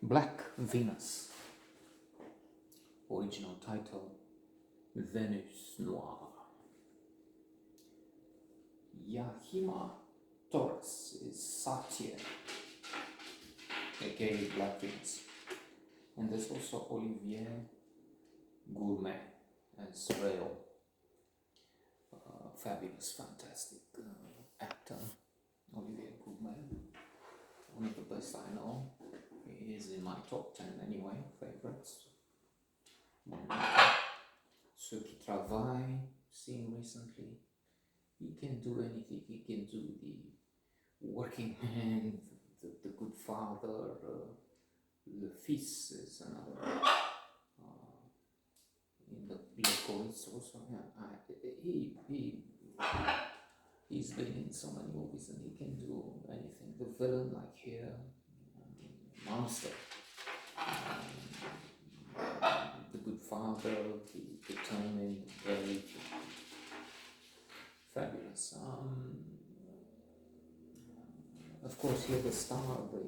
Black Venus. Original title Venus Noire. Yahima Taurus is Satya, aka Black Venus. And there's also Olivier Gourmet as Rail. Fabulous, fantastic actor. Olivier Gourmet, one of the best I know. He is in my top 10 anyway, favorites. Ceux qui travaillent, seen recently, he can do anything. He can do the working man, the good father, le fils is another. In the locals also, he's been in so many movies and he can do anything. The villain, like here, monster. The good father, the determined, very fabulous. Of course, here the star, the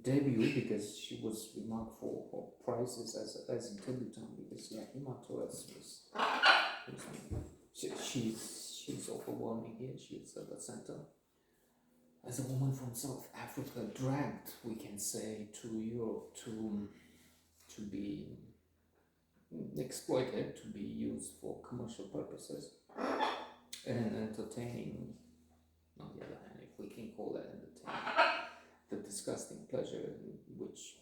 debut, because she was remarked for prizes as a debutante, because Yahima Torres she's overwhelming here. She's at the center. As a woman from South Africa, dragged, we can say, to Europe to be exploited, to be used for commercial purposes, and entertaining, on the other hand, if we can call that entertaining, the disgusting pleasure which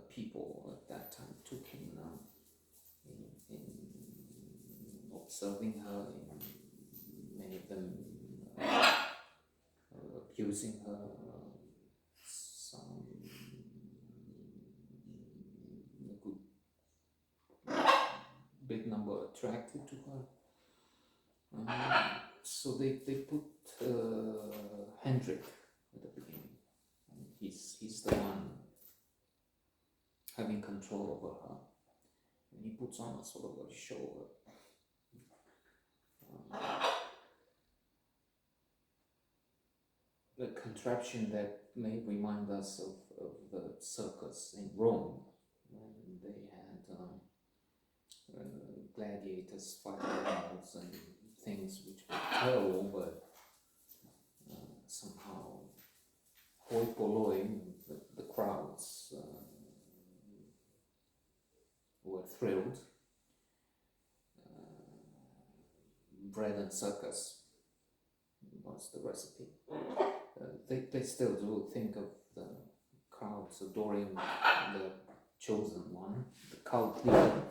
people at that time took in observing her, in many of them abusing her, some a good big number attracted to her. So they put Hendrik at the beginning. He's the one having control over her, and he puts on a sort of a show. A contraption that may remind us of the circus in Rome, when they had gladiators fighting animals and things which were terrible, but somehow hoi polloi, the crowds were thrilled. Bread and circus was the recipe. They still do think of the crowds adoring the chosen one, the cult leader,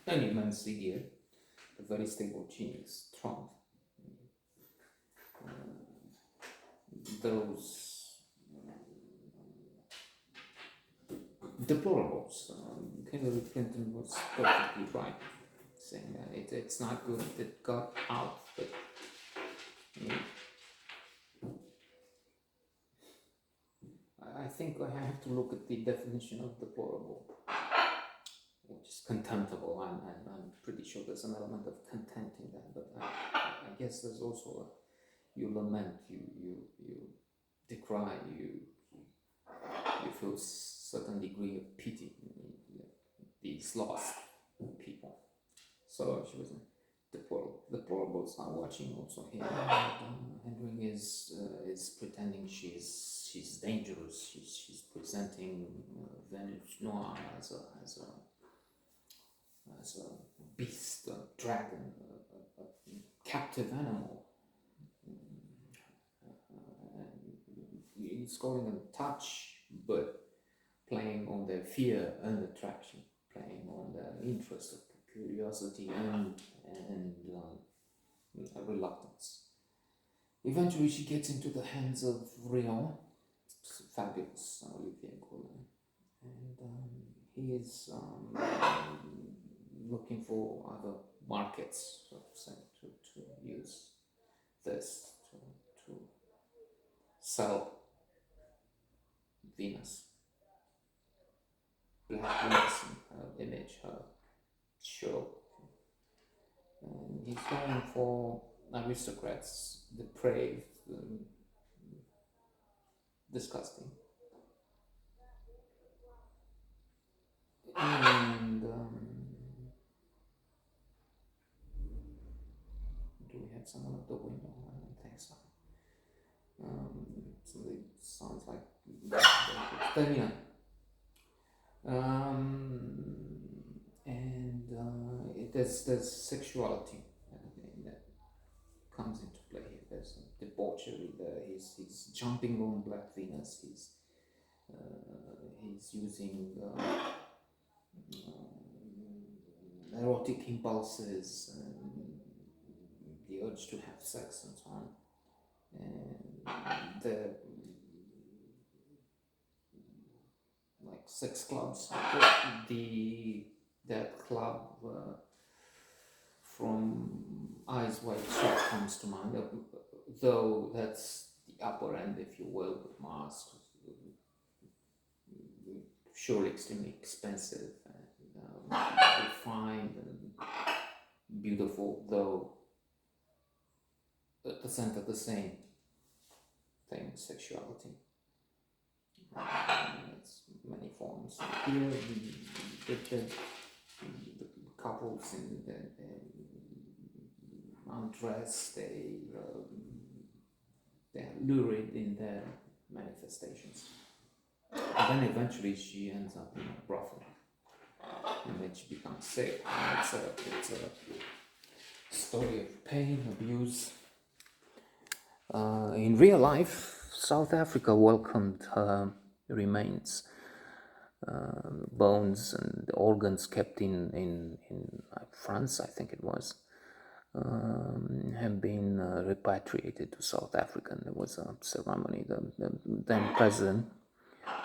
an immense idiot, a very stable genius, Trump. Those deplorables. Hillary Clinton was perfectly right, saying that it's not good, it got out, but I think I have to look at the definition of deplorable, which is contemptible, and I'm pretty sure there's an element of contempt in that, but I guess there's also you lament, you decry, you feel a certain degree of pity, these lost people. So she was deplorable. The deplorables are watching also here. Hendrik is pretending she's dangerous. She's presenting Venus Noire as a beast, a dragon, a captive animal. It's going a touch, but playing on their fear and attraction, playing on their interest, curiosity, and reluctance. Eventually, she gets into the hands of Rion, fabulous Olivier Gourmet, and he is looking for other markets, so to say, to use this to sell Venus, Black Venus, her image, her show. And he's going for aristocrats, depraved, disgusting. And do we have someone at the window? I don't think so. Somebody sounds like terminal. And there's sexuality that comes into play here. There's debauchery there. He's jumping on Black Venus. He's using erotic impulses, and the urge to have sex and so on. And the like sex clubs, that club from Eyes Wide Shut comes to mind, though that's the upper end, if you will, with masks, surely extremely expensive and refined and beautiful, though at the center the same thing, sexuality. It's many forms. Here, the couples in the undress, they're lurid in their manifestations. And then eventually she ends up in a brothel, and then she becomes sick. And it's a story of pain, abuse. In real life, South Africa welcomed her remains. Bones and organs kept in France, I think it was, have been repatriated to South Africa. And there was a ceremony. The then president,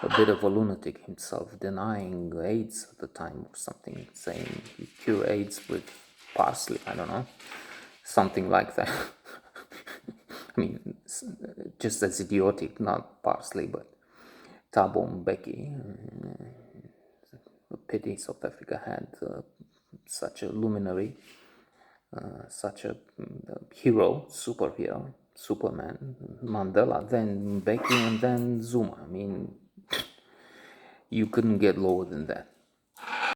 a bit of a lunatic himself, denying AIDS at the time or something, saying you cure AIDS with parsley, I don't know, something like that. I mean, just as idiotic, not parsley, but Thabo Mbeki. A pity South Africa had such a luminary, such a hero, superhero, Superman, Mandela, then Mbeki, and then Zuma. I mean, you couldn't get lower than that.